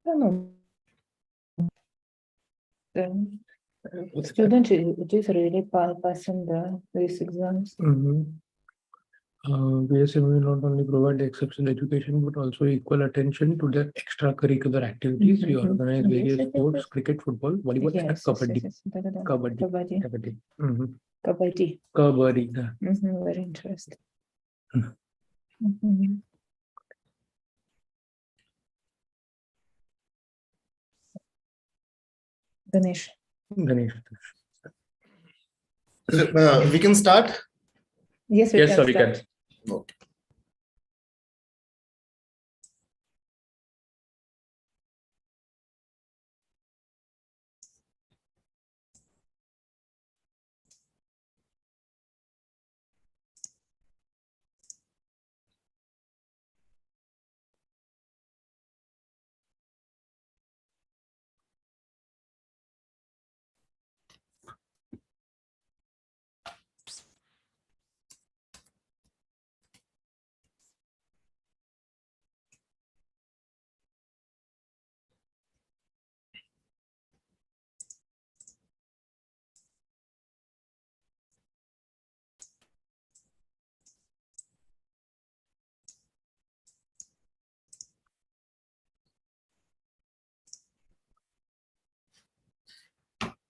No. Student is really passing these exams. PSMU not only provide exceptional education but also equal attention to their extracurricular activities. We organize various sports: cricket, football, volleyball, and kabaddi. Kabaddi. Kabaddi. Very interesting. Ganesh. So, we can start? Yes, we can. We can. Okay.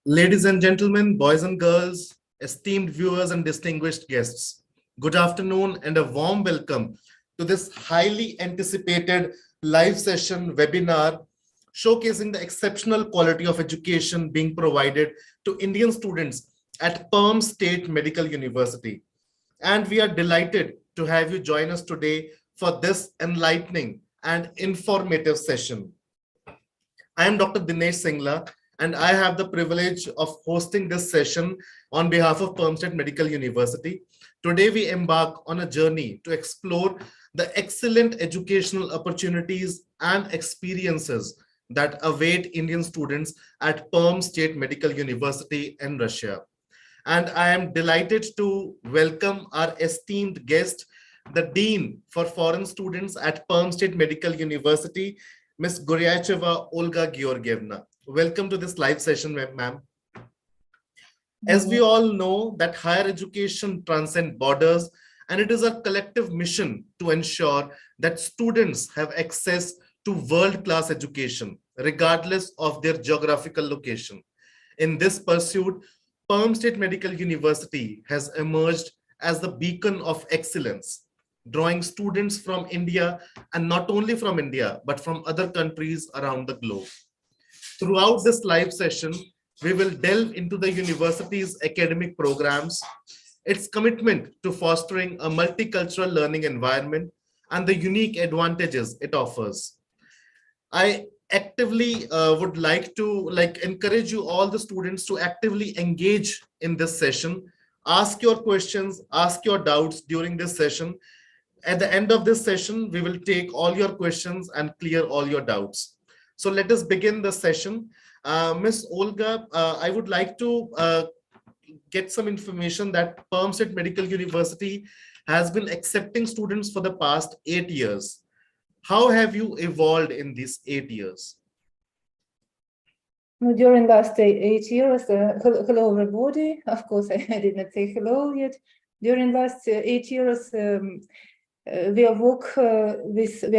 Ladies and gentlemen, boys and girls, esteemed viewers and distinguished guests, good afternoon and a warm welcome to this highly anticipated live session webinar showcasing the exceptional quality of education being provided to Indian students at Perm State Medical University. And we are delighted to have you join us today for this enlightening and informative session. I am Dr. Dinesh Singla, and I have the privilege of hosting this session on behalf of Perm State Medical University. Today, we embark on a journey to explore the excellent educational opportunities and experiences that await Indian students at Perm State Medical University in Russia. And I am delighted to welcome our esteemed guest, the Dean for Foreign Students at Perm State Medical University, Ms. Guryacheva Olga Georgievna. Welcome to this live session, ma'am. As we all know that higher education transcends borders, and it is a collective mission to ensure that students have access to world-class education, regardless of their geographical location. In this pursuit, Perm State Medical University has emerged as the beacon of excellence, drawing students from India, and not only from India, but from other countries around the globe. Throughout this live session, we will delve into the university's academic programs, its commitment to fostering a multicultural learning environment, and the unique advantages it offers. I actively would like to encourage you all the students to actively engage in this session. Ask your questions, ask your doubts during this session. At the end of this session, we will take all your questions and clear all your doubts. So let us begin the session. Ms. Olga, I would like to get some information that Perm State Medical University has been accepting students for the past 8 years. How have you evolved in these 8 years? During last 8 years, hello everybody. Of course, I did not say hello yet. During last 8 years, we are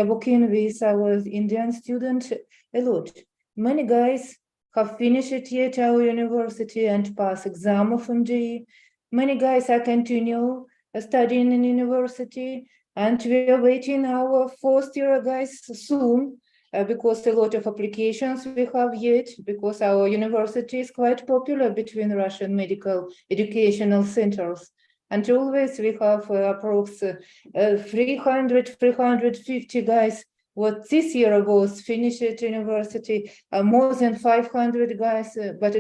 working with our Indian students a lot. Many guys have finished yet our university and pass exam of MD. Many guys are continue studying in university, and we are waiting our first year guys soon because a lot of applications we have yet, because our university is quite popular between Russian medical educational centers. And always we have approx 350 guys. What this year was finished at university, more than 500 guys, but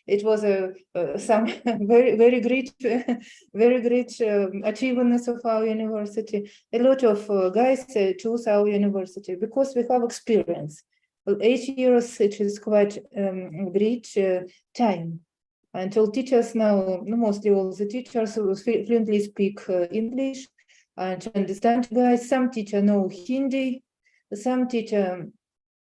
it was some very great achievements of our university. A lot of guys choose our university because we have experience. 8 years, it is quite great time. And all teachers now, mostly all the teachers fluently speak English and understand guys. Some teachers know Hindi. Some teacher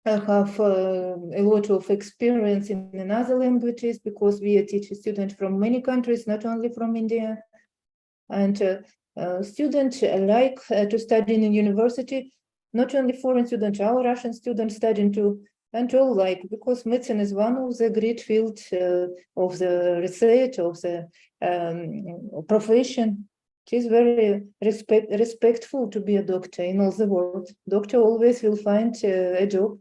have a lot of experience in other languages because we teach students from many countries, not only from India. And students like to study in university, not only foreign students, our Russian students studying too, and all like, because medicine is one of the great fields of the research, of the profession. It is very respectful to be a doctor in all the world. Doctor always will find a job.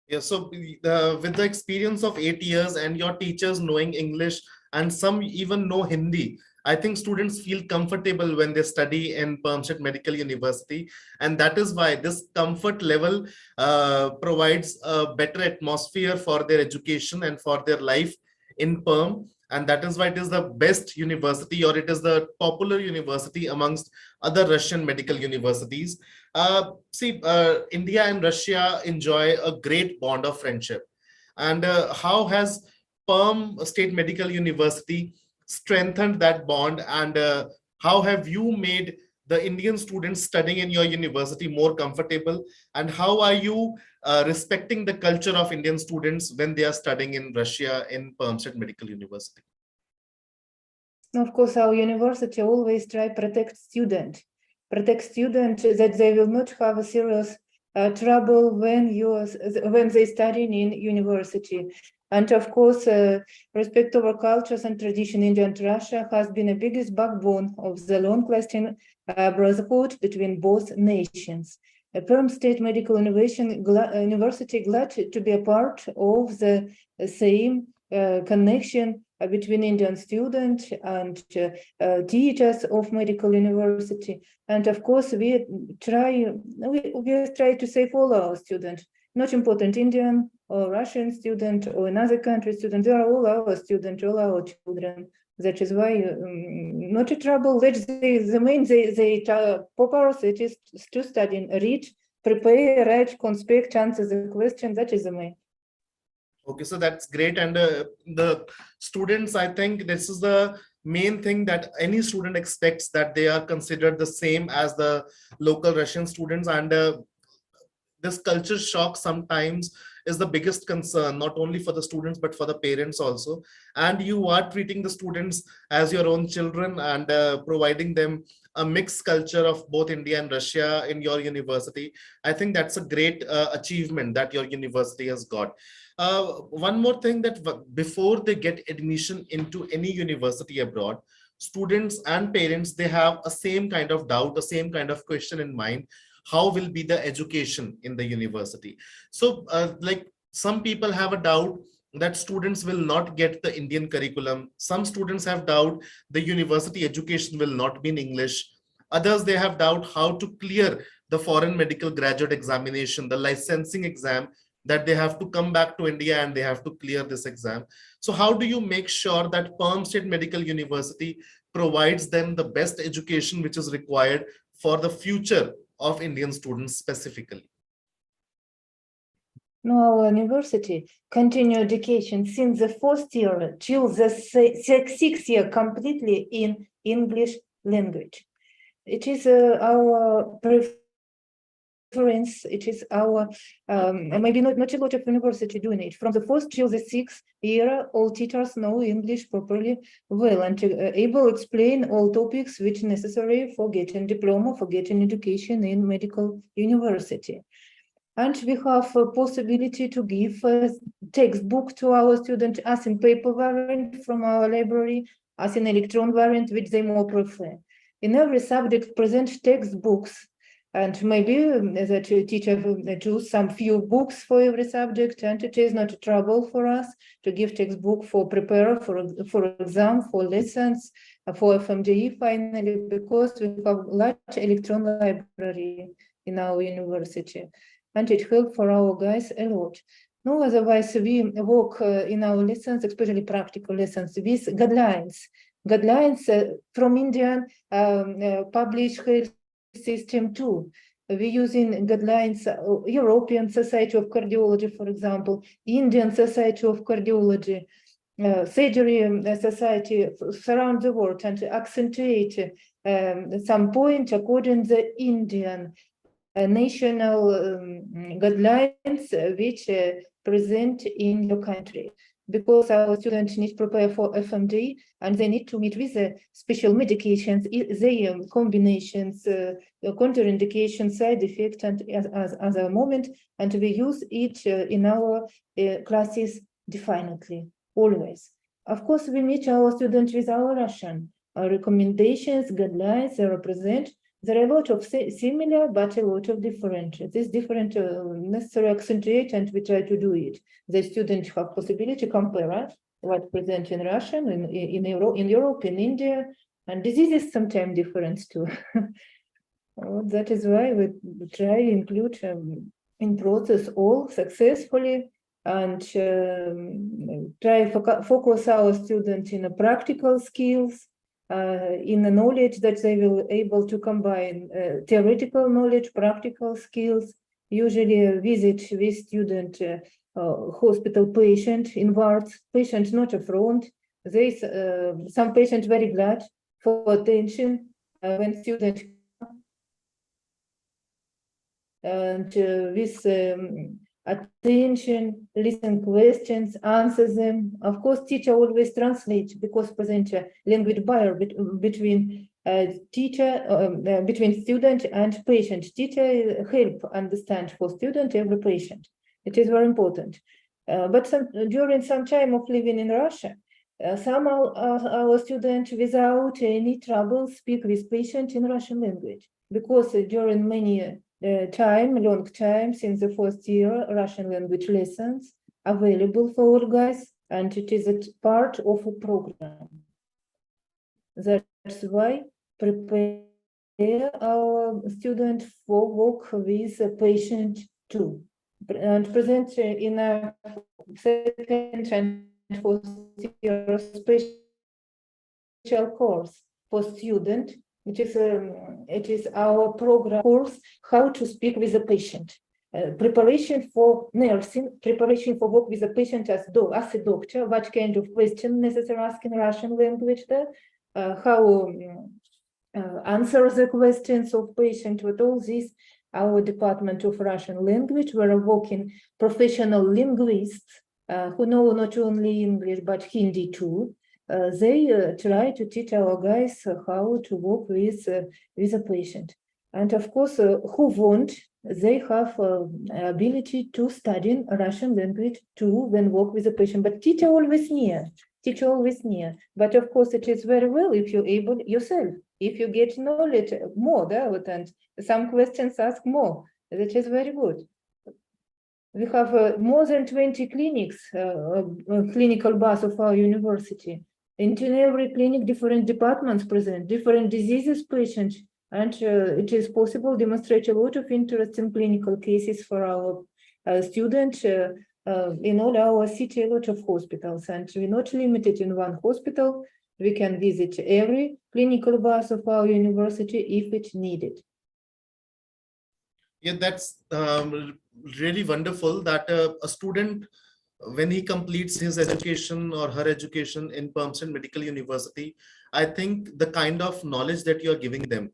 Yeah, so with the experience of 8 years and your teachers knowing English and some even know Hindi, I think students feel comfortable when they study in Perm State Medical University. And that is why this comfort level provides a better atmosphere for their education and for their life in Perm. And that is why it is the best university, or it is the popular university amongst other Russian medical universities. India and Russia enjoy a great bond of friendship. And how has Perm State Medical University strengthened that bond, and how have you made the Indian students studying in your university more comfortable, and how are you respecting the culture of Indian students when they are studying in Russia in Perm State Medical University? Of course, our university always try protect students that they will not have a serious trouble when they studying in university. And of course, respect over cultures and tradition, India and Russia has been the biggest backbone of the long-lasting brotherhood between both nations. Perm State Medical University glad to be a part of the same connection between Indian students and teachers of medical university. And of course, we try to save all our students, not important Indian or Russian student or another country student. They are all our students, all our children. That is why not a trouble. The main purpose it is to study, read, prepare, write, conspect, answer the question. That is the main. Okay, so that's great. And the students, I think this is the main thing that any student expects, that they are considered the same as the local Russian students. And this culture shock sometimes is the biggest concern, not only for the students, but for the parents also. And you are treating the students as your own children and providing them a mixed culture of both India and Russia in your university. I think that's a great achievement that your university has got. One more thing, that before they get admission into any university abroad, students and parents, they have a same kind of doubt, the same kind of question in mind. How will be the education in the university? So like some people have a doubt that students will not get the Indian curriculum. Some students have doubt the university education will not be in English. Others, they have doubt how to clear the foreign medical graduate examination, the licensing exam, that they have to come back to India and they have to clear this exam. So how do you make sure that Perm State Medical University provides them the best education which is required for the future of Indian students specifically? No, our university continue education since the first year till the sixth year completely in English language. It is our preference. It is our maybe not a lot of university doing it. From the first till the sixth year, all teachers know English properly well and able to explain all topics which are necessary for getting diploma, for getting education in medical university. And we have a possibility to give a textbook to our students as in paper variant from our library, as in electron variant, which they more prefer. In every subject, present textbooks, and maybe the teacher choose some few books for every subject, and it is not a trouble for us to give textbook for prepare for exam, for lessons, for FMJE finally, because we have large electron library in our university. And it helps for our guys a lot. No, otherwise we work in our lessons, especially practical lessons, with guidelines. Guidelines from Indian published health system too. We're using guidelines, European Society of Cardiology, for example, Indian Society of Cardiology, Surgery Society around the world, and accentuate some point according to the Indian national guidelines which present in your country, because our students need to prepare for FMD and they need to meet with special medications, their combinations, contraindications, side effects, and as a moment, and we use it in our classes definitely, always. Of course, we meet our students with our Russian recommendations, guidelines, they represent. There are a lot of similar, but a lot of different. This different necessarily accentuate, and we try to do it. The students have possibility to compare what present in Russian, in Europe, in India, and diseases sometimes different too. That is why we try to include in process all successfully, and try focus our students in practical skills, in the knowledge that they will able to combine theoretical knowledge, practical skills. Usually visit with student hospital patient in wards, patient not a front. They some patients very glad for attention when student and with attention, listen questions, answer them. Of course, teacher always translates, because present a language barrier between between student and patient. Teacher help understand for student every patient. It is very important. But during some time of living in Russia, some our students without any trouble speak with patient in Russian language, because during many long time since the first year, Russian language lessons available for all guys, and it is a part of a program. That's why prepare our student for work with a patient too, and present in a second and fourth year special course for student. It is our program course, how to speak with a patient. Preparation for nursing, preparation for work with a patient as a doctor, what kind of question necessary ask in Russian language there, how answer the questions of patient. With all this, our Department of Russian Language, we're working professional linguists who know not only English but Hindi too. They try to teach our guys how to work with a patient. And of course, who want, they have ability to study Russian language too when work with a patient. But teacher always near. But of course, it is very well if you're able yourself, if you get knowledge more, and some questions ask more. That is very good. We have more than 20 clinics, clinical bus of our university. In every clinic, different departments present, different diseases patients, and it is possible to demonstrate a lot of interesting clinical cases for our students in all our city, a lot of hospitals, and we're not limited in one hospital. We can visit every clinical bus of our university if it's needed. Yeah, that's really wonderful that a student, when he completes his education or her education in Perm State Medical University, I think the kind of knowledge that you're giving them,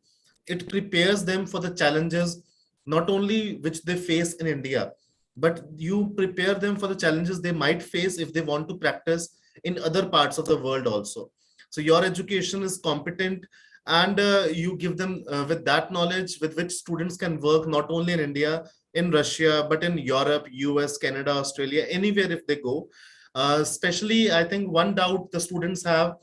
it prepares them for the challenges, not only which they face in India, but you prepare them for the challenges they might face if they want to practice in other parts of the world also. So your education is competent, and you give them with that knowledge with which students can work not only in India, in Russia, but in Europe, US, Canada, Australia, anywhere if they go. Especially, I think one doubt the students have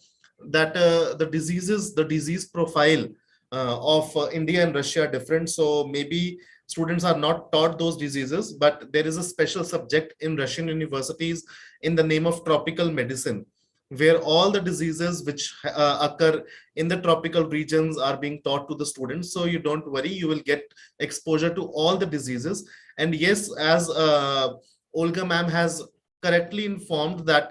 that the disease profile of India and Russia are different. So maybe students are not taught those diseases, but there is a special subject in Russian universities in the name of tropical medicine, where all the diseases which occur in the tropical regions are being taught to the students. So you don't worry, you will get exposure to all the diseases. And yes, as Olga ma'am has correctly informed that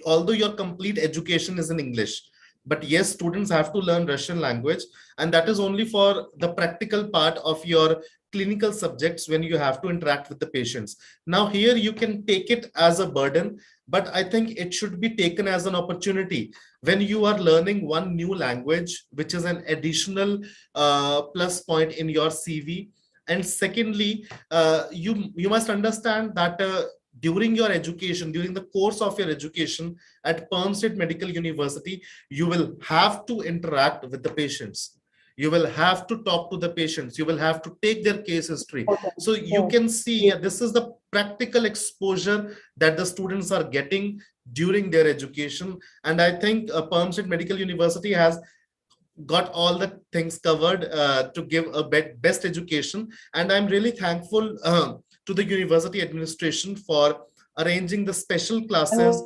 although your complete education is in English, but yes, students have to learn Russian language, and that is only for the practical part of your clinical subjects when you have to interact with the patients. Now here you can take it as a burden, but I think it should be taken as an opportunity when you are learning one new language, which is an additional plus point in your CV. And secondly, you must understand that during your education, during the course of your education at Perm State Medical University, you will have to interact with the patients. You will have to talk to the patients. You will have to take their case history. So you can see this is the practical exposure that the students are getting during their education. And I think Perm State Medical University has got all the things covered to give a best education. And I'm really thankful to the university administration for arranging the special classes.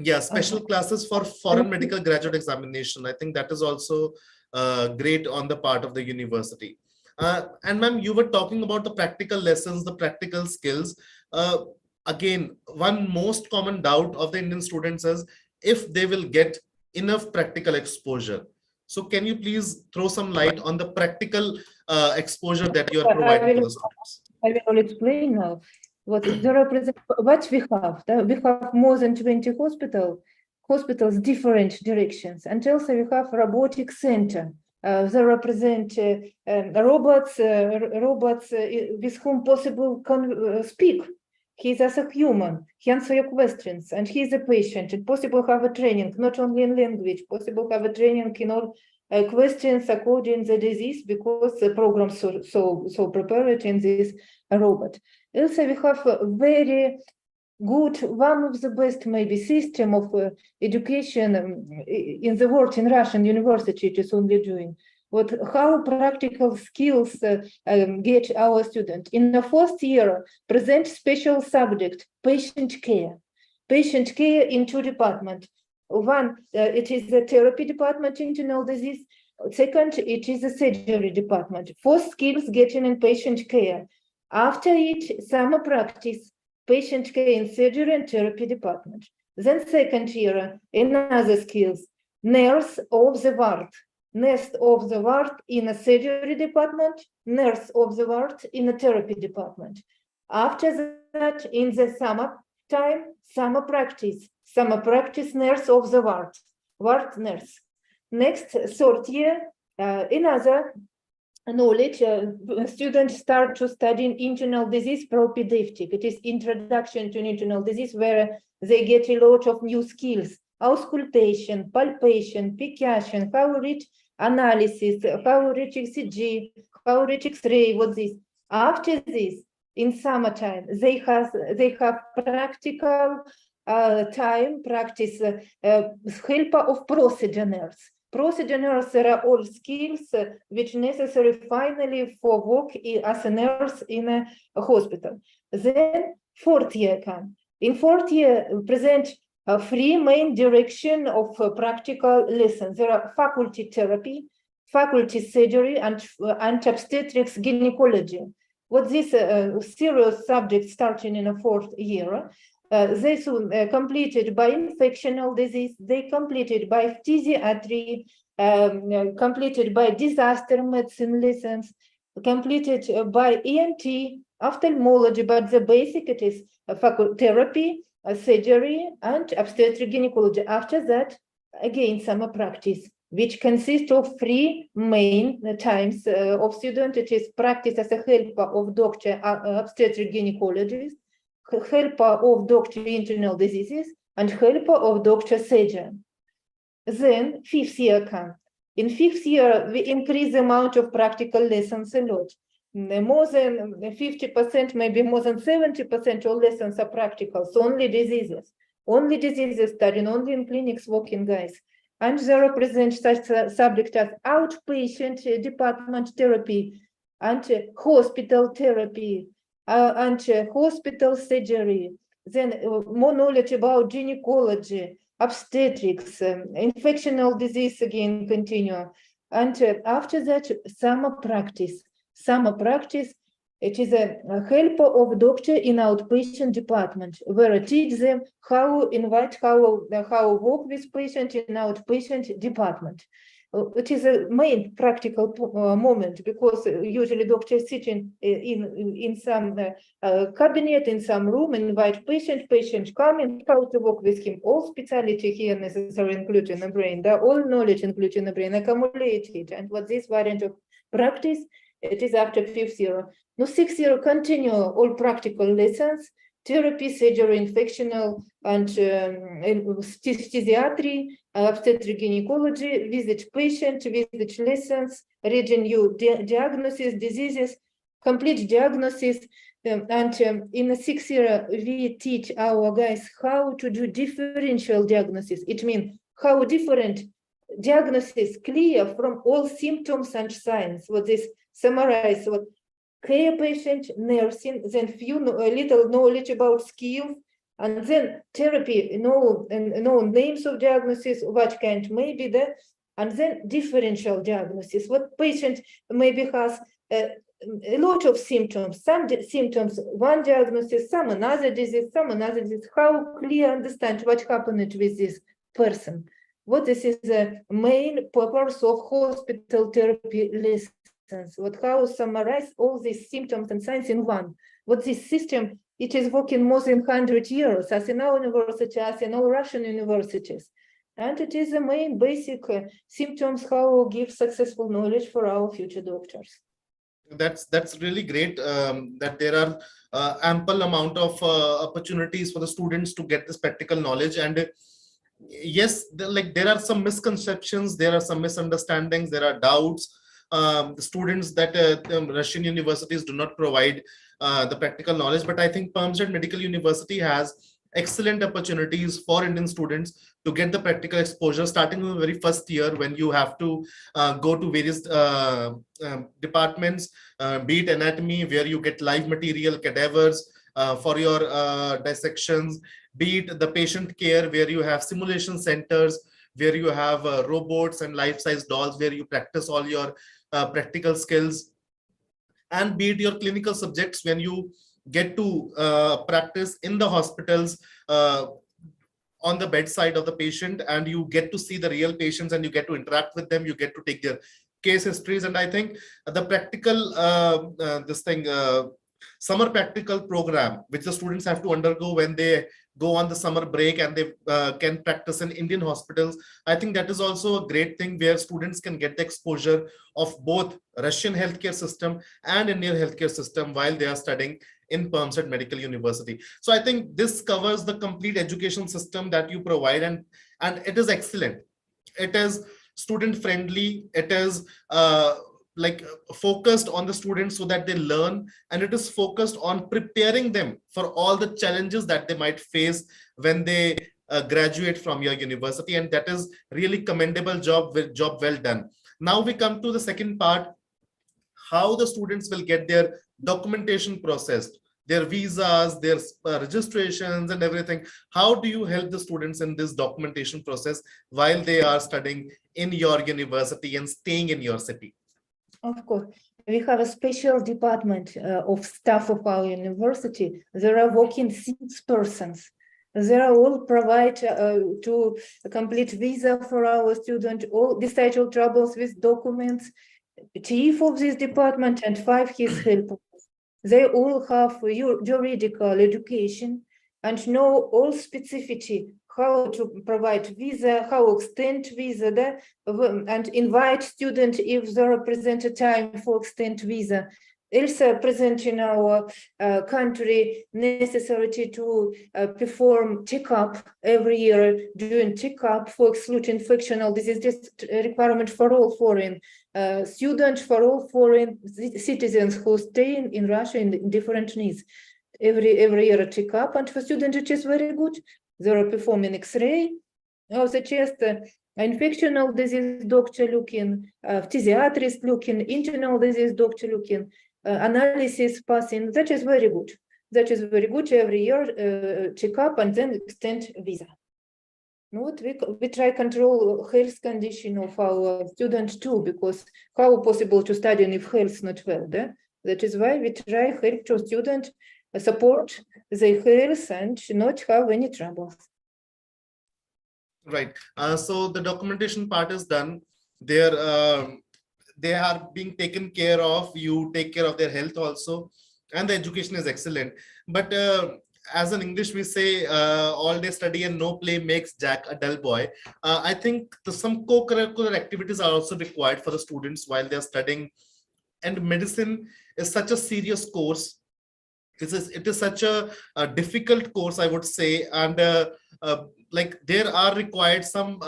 Yeah, special classes for foreign medical graduate examination. I think that is also great on the part of the university. And ma'am, you were talking about the practical lessons, the practical skills. Again, one most common doubt of the Indian students is if they will get enough practical exposure. So can you please throw some light on the practical exposure that you are providing to the students? I will explain now. What we have. We have more than 20 hospitals, different directions. And also we have robotic center. They represent robots with whom possible speak. He's as a human, he answers your questions, and he's a patient. It's possible to have a training, not only in language, possible to have a training in all questions according to the disease, because the program so prepared in this robot. Also, we have a very good, one of the best maybe system of education in the world in Russian university. It is only doing how practical skills get our student. In the first year, present special subject, patient care. Patient care in two departments. One, it is the therapy department, internal disease. Second, it is the surgery department. First skills getting in patient care. After it, summer practice, patient care in surgery and therapy department. Then second year, another skills, nurse of the ward. Nurse of the ward in a surgery department, nurse of the ward in a therapy department. After that, in the summer time, summer practice, nurse of the ward nurse. Next, third year, another knowledge, students start to study internal disease propedeutic. It is introduction to internal disease where they get a lot of new skills. Auscultation, palpation, percussion, how read analysis, how read ECG, how read X-ray, what this. After this, in summertime, they have practical time, practice help of procedures. Procedures are all skills which necessary finally for work as a nurse in a hospital. Then fourth year come. In fourth year, present three main direction of practical lessons. There are faculty therapy, faculty surgery, and obstetrics gynecology. What this serious subject starting in a fourth year. They soon completed by infectional disease, they completed by physiatry, completed by disaster medicine lessons, completed by ENT, ophthalmology, but the basic it is therapy, surgery, and obstetric gynecology. After that, again, summer practice, which consists of three main times of student. It is practice as a helper of doctor, obstetric gynecologist, helper of doctor internal diseases, and helper of doctor surgeon. Then fifth year come. In fifth year, we increase the amount of practical lessons a lot. More than 50%, maybe more than 70% of lessons are practical. So only diseases studying, only in clinics working, guys. And they represent such subject as outpatient department therapy, and hospital therapy, and hospital surgery. Then more knowledge about gynecology, obstetrics, infectional disease again continue. And after that, summer practice. Summer practice, it is a helper of doctor in outpatient department, where I teach them how work with patient in outpatient department. it is a main practical moment, because usually doctors sitting in some cabinet, in some room, invite patient coming, how to work with him. All speciality here necessary included in the brain, all knowledge included in the brain accumulated. And what this variant of practice, it is after 5th year. No, 6th year continue all practical lessons, therapy, surgery, infectional, and physiatry, obstetric gynecology, visit patient, visit lessons, reading new diagnosis, diseases, complete diagnosis. And in the 6th year, we teach our guys how to do differential diagnosis. It means how different diagnosis clear from all symptoms and signs. What this summarize what care patient, nursing, then little knowledge about skills, and then therapy, no names of diagnosis, what kind may be there, and then differential diagnosis. What patient maybe has a lot of symptoms, some symptoms, one diagnosis, some another disease, how clear understand what happened with this person. What this is the main purpose of hospital therapy lessons. What how summarize all these symptoms and signs in one. What this system, it is working more than 100 years, as in our university, as in all Russian universities. And it is the main basic symptoms how we give successful knowledge for our future doctors. That's really great that there are ample amount of opportunities for the students to get this practical knowledge. And yes, there are some misconceptions, there are some misunderstandings, there are doubts. The students that Russian universities do not provide the practical knowledge, but I think Perm State Medical University has excellent opportunities for Indian students to get the practical exposure, starting from the very first year when you have to go to various departments, be it anatomy, where you get live material, cadavers for your dissections, be it the patient care, where you have simulation centers, where you have robots and life-size dolls, where you practice all your practical skills, and be it your clinical subjects when you get to practice in the hospitals on the bedside of the patient, and you get to see the real patients and you get to interact with them, you get to take their case histories. And I think the practical summer practical program which the students have to undergo when they go on the summer break and they can practice in Indian hospitals, I think that is also a great thing where students can get the exposure of both Russian healthcare system and Indian healthcare system while they are studying in Perm State Medical University. So I think this covers the complete education system that you provide, and it is excellent. It is student friendly. It is focused on the students so that they learn, and it is focused on preparing them for all the challenges that they might face when they graduate from your university, and that is really commendable job well done. Now we come to the second part, how the students will get their documentation processed, their visas, their registrations and everything. How do you help the students in this documentation process while they are studying in your university and staying in your city? Of course, we have a special department of staff of our university. There are working 6 persons. They are all provide to complete visa for our student, all besides all troubles with documents. Chief of this department and 5 his helpers. They all have juridical education and know all specificity, how to provide visa, how extend visa, and invite students if there are present a time for extend visa. Also present in our country necessity to perform checkup every year, doing checkup for exclude infectional disease. This requirement for all foreign students, for all foreign citizens who stay in Russia in different needs. Every year a checkup, and for students it is very good. They are performing X-ray of the chest, infectional disease doctor looking, physiatrist looking, internal disease doctor looking, analysis passing. That is very good. That is very good. Every year checkup and then extend visa. What we try control health condition of our students too, because how possible to study if health not well? That is why we try help to students, support their health and not have any troubles. Right. So the documentation part is done. they are being taken care of. You take care of their health also, and the education is excellent. But as in English we say, all day study and no play makes Jack a dull boy. I think some co-curricular activities are also required for the students while they are studying. And medicine is such a serious course. It is such a difficult course, I would say. And like there are required some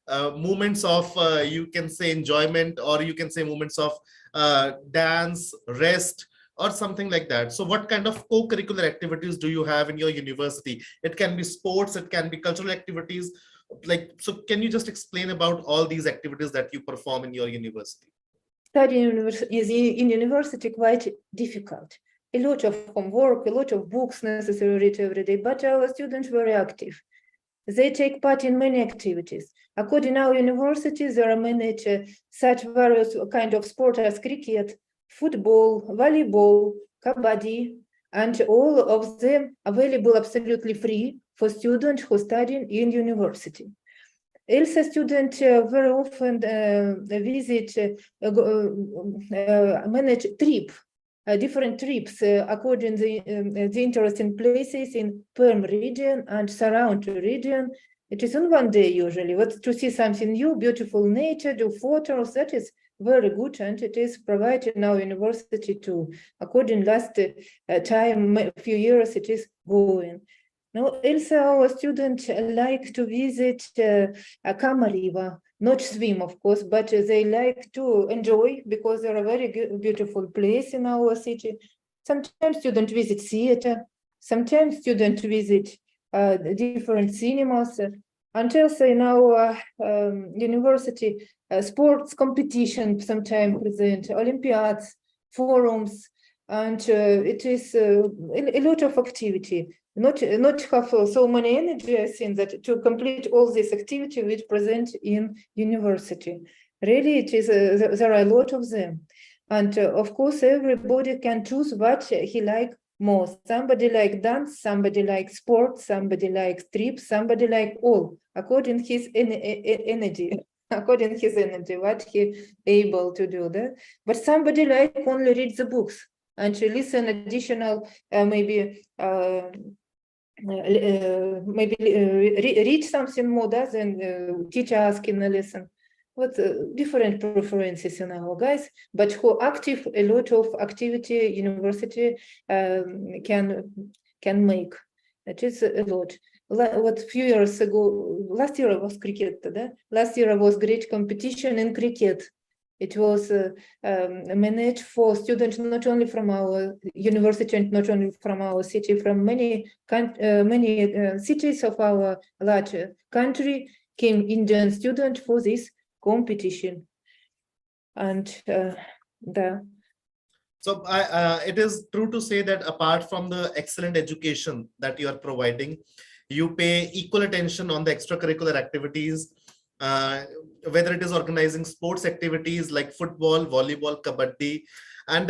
moments of, you can say, enjoyment, or you can say moments of dance, rest, or something like that. So what kind of co-curricular activities do you have in your university? It can be sports, it can be cultural activities. Like, so can you just explain about all these activities that you perform in your university? Studying is in university quite difficult. A lot of homework, a lot of books necessary to read every day, but our students were active. They take part in many activities. According to our universities, there are many such various kind of sports as cricket, football, volleyball, kabaddi, and all of them available absolutely free for students who study in university. Also, students very often visit, manage different trips according to the interesting places in Perm region and surrounding region. It is in one day usually, but to see something new, beautiful nature, do photos, that is very good, and it is provided in our university too. According last time, a few years, it is going. Now, also our students like to visit Kama River, not swim, of course, but they like to enjoy because they're a very beautiful place in our city. Sometimes students visit theater, sometimes students visit different cinemas. Until in our university, sports competition sometimes present, Olympiads, forums, and it is a lot of activity. Not have so many energy, I think, that to complete all this activity which present in university. Really, it is there are a lot of them, and of course, everybody can choose what he like most. Somebody like dance, somebody like sports, somebody likes trips, somebody like all according his energy. According his energy, what he able to do that. But somebody like only read the books and to listen additional maybe read something more than teacher asking a lesson. What different preferences in our guys, but who active a lot of activity university can make. That is a lot. What few years ago, last year was cricket. Last year was great competition in cricket. It was managed for students not only from our university and not only from our city, from many cities of our large country came Indian students for this competition. And So it is true to say that apart from the excellent education that you are providing, you pay equal attention on the extracurricular activities, whether it is organizing sports activities like football, volleyball, kabaddi, and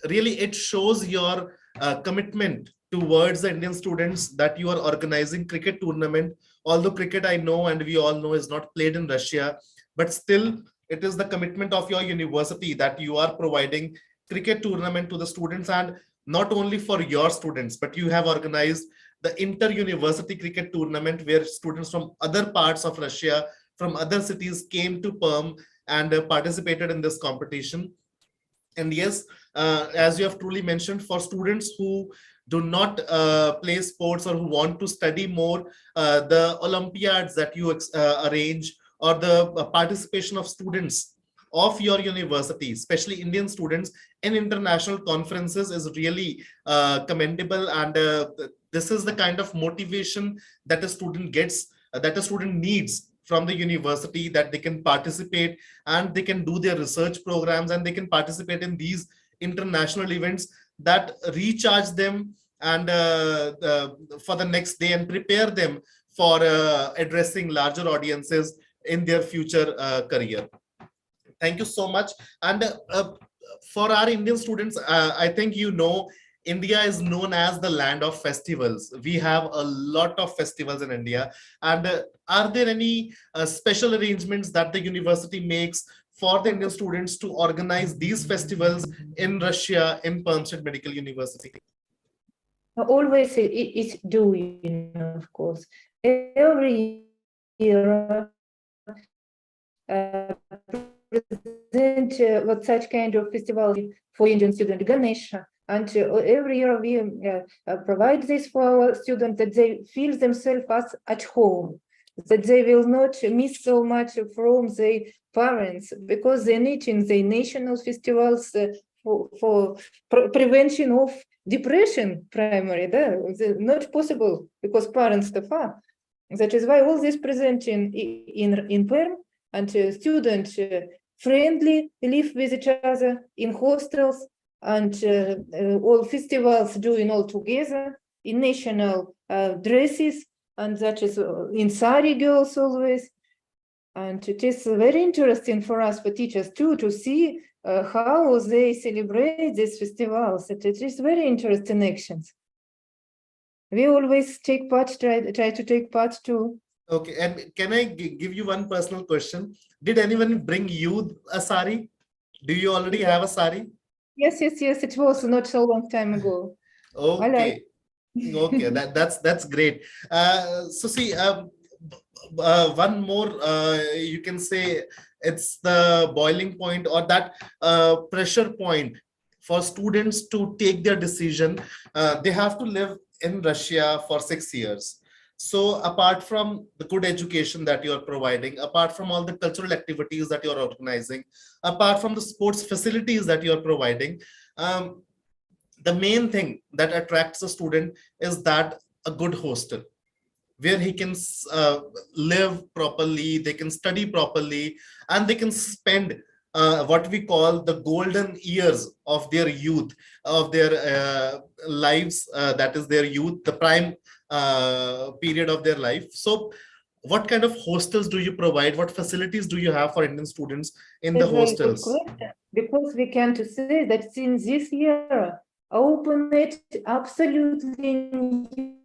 really it shows your commitment towards the Indian students that you are organizing cricket tournament. Although cricket, I know and we all know, is not played in Russia, but still it is the commitment of your university that you are providing cricket tournament to the students, and not only for your students, but you have organized the inter-university cricket tournament where students from other parts of Russia, from other cities came to Perm and participated in this competition. And yes, as you have truly mentioned, for students who do not play sports or who want to study more, the Olympiads that you arrange, or the participation of students of your university, especially Indian students in international conferences, is really commendable. And this is the kind of motivation that a student gets, that a student needs from the university, that they can participate and they can do their research programs and they can participate in these international events that recharge them and for the next day and prepare them for addressing larger audiences in their future career. Thank you so much. And for our Indian students, I think you know India is known as the land of festivals. We have a lot of festivals in India. And are there any special arrangements that the university makes for the Indian students to organize these festivals in Russia, in Perm State Medical University? Always it's doing, of course. Every year, present what such kind of festival for Indian student Ganesha. And every year we provide this for our students, that they feel themselves as at home, that they will not miss so much from their parents, because they're meeting the national festivals for prevention of depression primarily. Not possible because parents are far. That is why all this presenting in Perm, and students friendly live with each other in hostels, and all festivals doing all together in national dresses, and that is in sari girls always. And it is very interesting for us, for teachers too, to see how they celebrate these festivals. It is very interesting actions. We always take part, try to take part too. Okay, and can I give you one personal question? Did anyone bring you a sari? Do you already have a sari? Yes. It was not so long time ago. Okay, okay, that's great. So see, one more, you can say it's the boiling point, or that pressure point for students to take their decision. They have to live in Russia for 6 years. So apart from the good education that you're providing, apart from all the cultural activities that you're organizing, apart from the sports facilities that you're providing, the main thing that attracts a student is that a good hostel where he can live properly, they can study properly, and they can spend what we call the golden years of their youth, of their lives, that is their youth, the prime period of their life. So what kind of hostels do you provide? What facilities do you have for Indian students in the hostels? Because we can to say that since this year, open it absolutely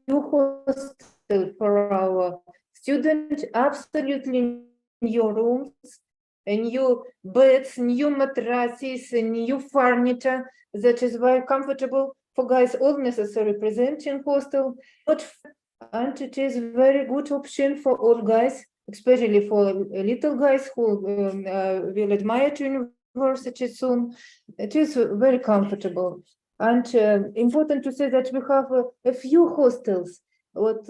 new hostel for our students, absolutely new rooms, new beds, new mattresses, new furniture. That is very comfortable for guys. All necessary present in hostel, and it is very good option for all guys, especially for little guys who will admire to university soon. It is very comfortable. And important to say that we have a few hostels what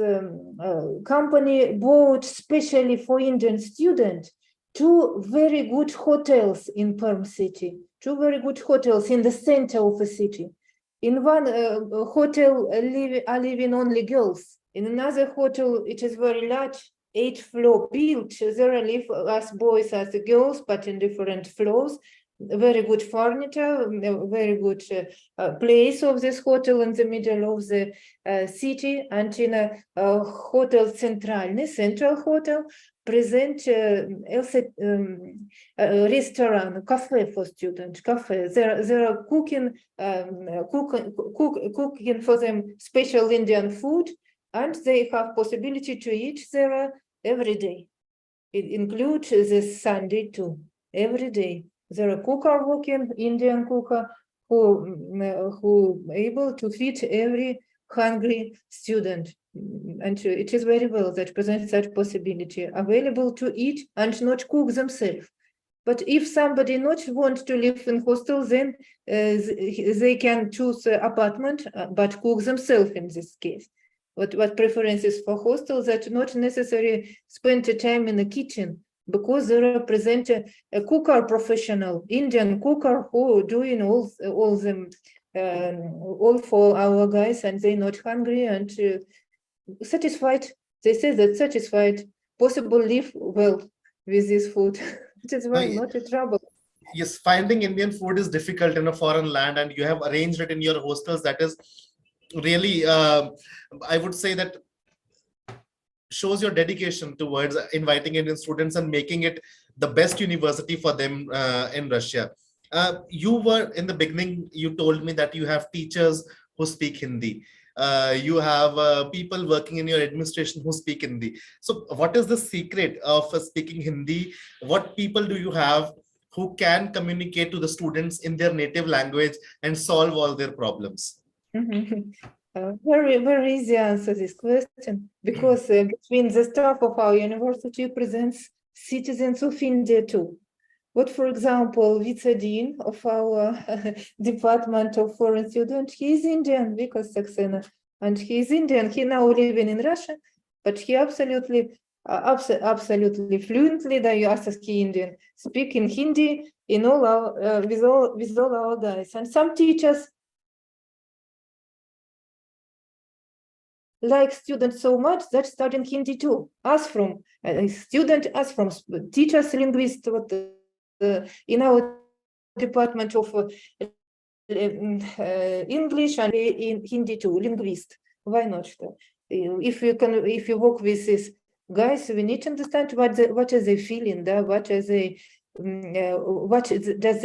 company bought specially for Indian students. 2 very good hotels in Perm City, 2 very good hotels in the center of the city. In one hotel are living only girls. In another hotel, it is very large, 8-floor built. There live as boys as girls, but in different floors. Very good furniture, very good place of this hotel in the middle of the city. And in a hotel central hotel, present restaurant, cafe for students, cafe. There are cooking for them special Indian food, and they have possibility to eat there every day. It includes this Sunday too, every day. There are cooker working, Indian cooker, who able to feed every hungry student. And it is very well that presents such possibility, available to eat and not cook themselves. But if somebody not want to live in hostel, then they can choose apartment, but cook themselves in this case. What preferences for hostels that not necessarily spend time in the kitchen, because they represent a cooker professional, Indian cooker who doing all them all for our guys, and they not hungry and satisfied. They say that satisfied, possible live well with this food. It is well, not a trouble. Yes, finding Indian food is difficult in a foreign land, and you have arranged it in your hostels. That is really, I would say that shows your dedication towards inviting Indian students and making it the best university for them in Russia. You were in the beginning, you told me that you have teachers who speak Hindi. You have people working in your administration who speak Hindi. So what is the secret of speaking Hindi? What people do you have who can communicate to the students in their native language and solve all their problems? Very, very easy answer this question, because between the staff of our university presents citizens of India too. What, for example, vice-dean of our Department of Foreign Students, he is Indian, Vikas Saxena, and he is Indian. He now living in Russia, but he absolutely fluently, Indian, speaking Hindi in all our with all our guys. And some teachers like students so much that studying Hindi too. As from student, as from teachers, linguists, in our department of English and in Hindi too, linguist. Why not? If you work with these guys, we need to understand what is they feeling, what does they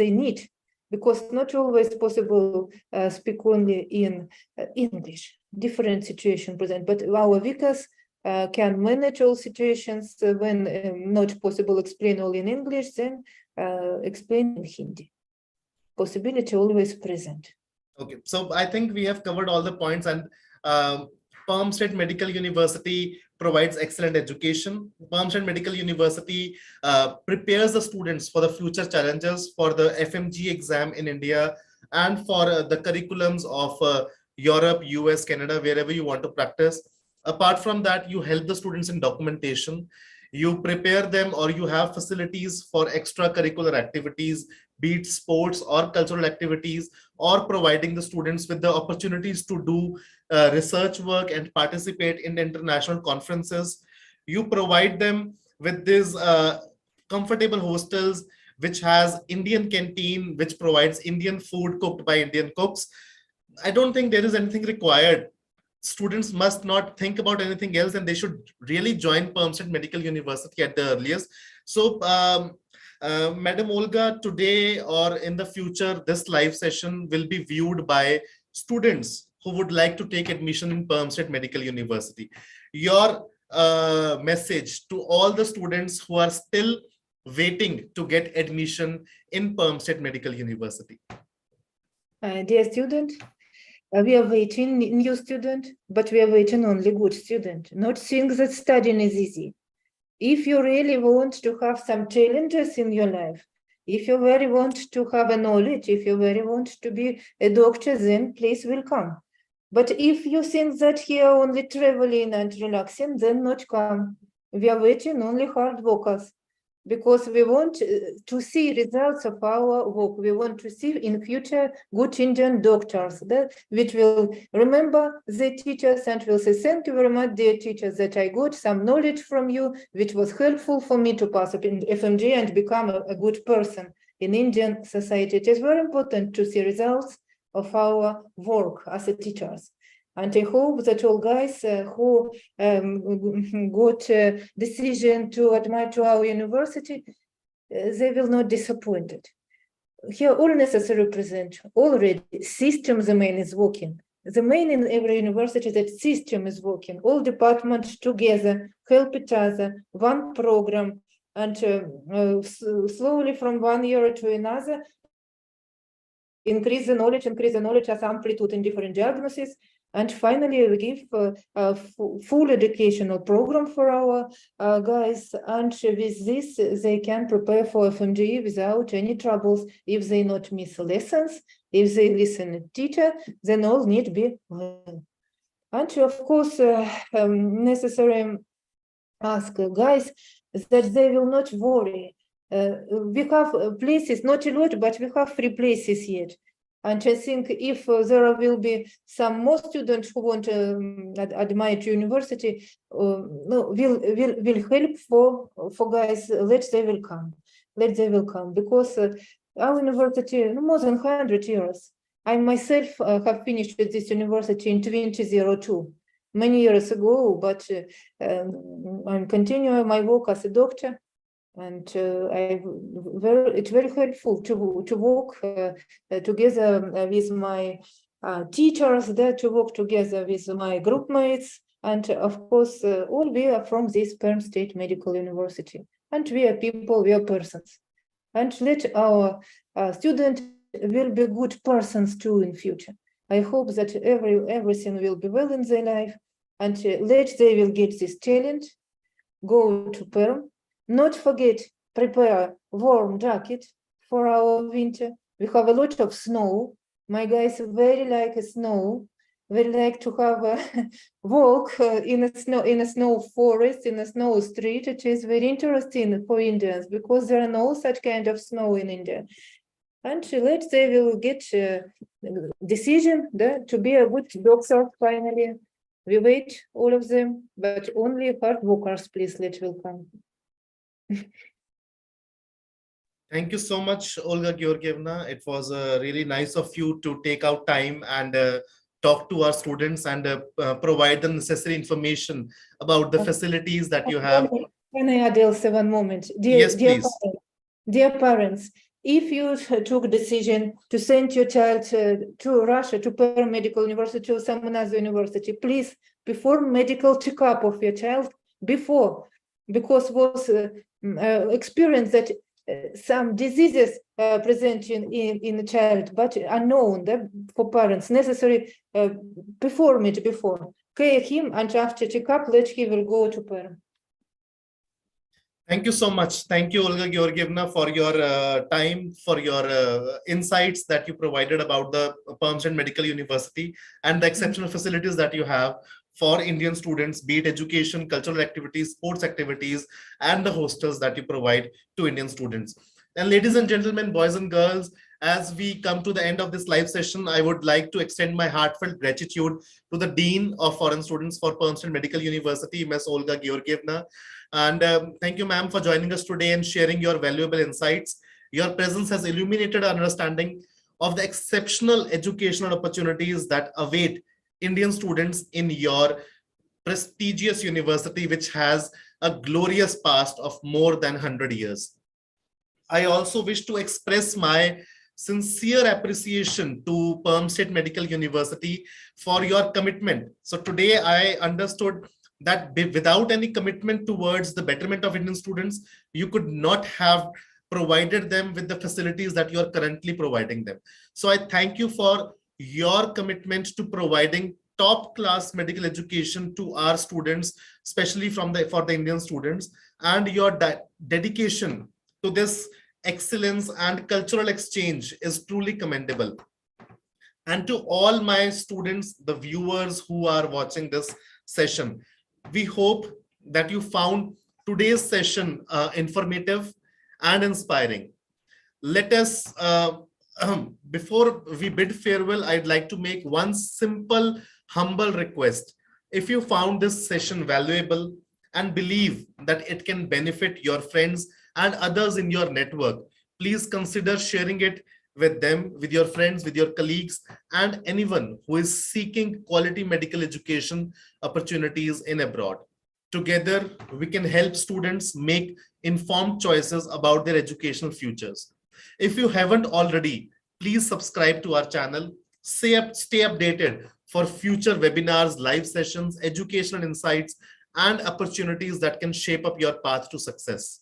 need, because not always possible speak only in English. Different situation present, but our Vikas can manage all situations when not possible explain all in English, then explain in Hindi. Possibility always present. Okay, so I think we have covered all the points, and Perm State Medical University provides excellent education. Perm State Medical University prepares the students for the future challenges for the FMG exam in India and for the curriculums of Europe, US, Canada, wherever you want to practice. Apart from that, you help the students in documentation. You prepare them, or you have facilities for extracurricular activities, be it sports or cultural activities, or providing the students with the opportunities to do research work and participate in international conferences. You provide them with these comfortable hostels, which has Indian canteen, which provides Indian food cooked by Indian cooks. I don't think there is anything required. Students must not think about anything else, and they should really join Perm State Medical University at the earliest. So, Madam Olga, today or in the future, this live session will be viewed by students who would like to take admission in Perm State Medical University. Your message to all the students who are still waiting to get admission in Perm State Medical University. Dear student, we are waiting new student, but we are waiting only good student, not think that studying is easy. If you really want to have some challenges in your life, if you really want to have a knowledge, if you really want to be a doctor, then please welcome. But if you think that here only traveling and relaxing, then not come. We are waiting only hard workers, because we want to see results of our work. We want to see in future good Indian doctors which will remember the teachers and will say, thank you very much, dear teachers, that I got some knowledge from you, which was helpful for me to pass up in FMG and become a good person in Indian society. It is very important to see results of our work as a teachers. And I hope that all guys who got a decision to admit to our university, they will not be disappointed. Here, all necessary present already. System, the main is working. The main in every university that system is working. All departments together help each other. One program, and slowly from one year to another, increase the knowledge as amplitude in different diagnoses. And finally, we give a full educational program for our guys. And with this, they can prepare for FMGE without any troubles. If they not miss lessons, if they listen to teacher, then all need be well. And of course, necessary ask guys that they will not worry. We have places, not a lot, but we have 3 places yet. And I think if there will be some more students who want to admire university, will help for guys. They will come. They will come, because our university more than 100 years. I myself have finished with this university in 2002, many years ago. But I'm continuing my work as a doctor. And it's very helpful to work together with my teachers there to work together with my group mates. And of course, all we are from this Perm State Medical University. And we are people, we are persons. And let our students will be good persons too in future. I hope that everything will be well in their life, and let they will get this talent, go to Perm. Not forget, prepare warm jacket for our winter. We have a lot of snow. My guys very like snow. They like to have a walk in a snow forest, in a snow street. It is very interesting for Indians because there are no such kind of snow in India. And let they will get decision to be a good doctor finally. We wait all of them, but only hard workers, please let will come. Thank you so much, Olga Georgievna. It was really nice of you to take out time and talk to our students and provide the necessary information about the facilities that you have. Can I add also one moment? Yes, please. Dear parents, if you took decision to send your child to Russia, to Perm Medical University or some another university, please, before medical checkup of your child, because was experience that some diseases present in the child, but unknown for parents, necessary before. Care him, and after checkup, let he will go to Perm. Thank you so much. Thank you, Olga Georgievna, for your time, for your insights that you provided about the Perm State Medical University and the exceptional facilities that you have for Indian students, be it education, cultural activities, sports activities, and the hostels that you provide to Indian students. And ladies and gentlemen, boys and girls, as we come to the end of this live session, I would like to extend my heartfelt gratitude to the Dean of Foreign Students for Perm State Medical University, Ms. Olga Georgievna. And thank you, ma'am, for joining us today and sharing your valuable insights. Your presence has illuminated our understanding of the exceptional educational opportunities that await Indian students in your prestigious university, which has a glorious past of more than 100 years. I also wish to express my sincere appreciation to Perm State Medical University for your commitment. So today I understood that without any commitment towards the betterment of Indian students, you could not have provided them with the facilities that you are currently providing them. So I thank you for your commitment to providing top class medical education to our students, especially for the Indian students, and your dedication to this excellence and cultural exchange is truly commendable. And to all my students, the viewers who are watching this session, we hope that you found today's session informative and inspiring. Let us, before we bid farewell, I'd like to make one simple, humble request. If you found this session valuable and believe that it can benefit your friends and others in your network, please consider sharing it with them, with your friends, with your colleagues, and anyone who is seeking quality medical education opportunities in abroad. Together, we can help students make informed choices about their educational futures. If you haven't already, please subscribe to our channel, stay updated for future webinars, live sessions, educational insights, and opportunities that can shape up your path to success.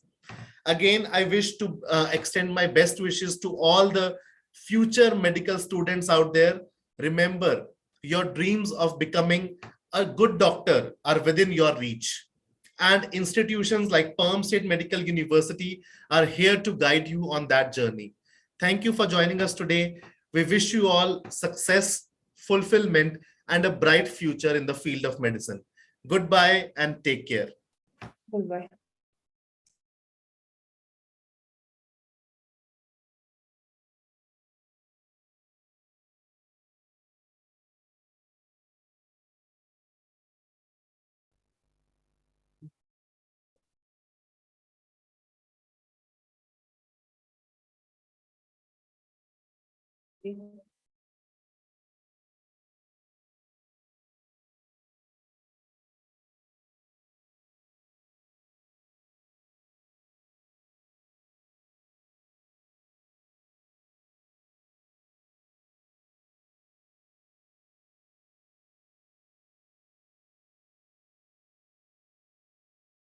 Again, I wish to extend my best wishes to all the future medical students out there. Remember, your dreams of becoming a good doctor are within your reach. And institutions like Perm State Medical University are here to guide you on that journey. Thank you for joining us today. We wish you all success, fulfillment, and a bright future in the field of medicine. Goodbye and take care. Goodbye. Thank you.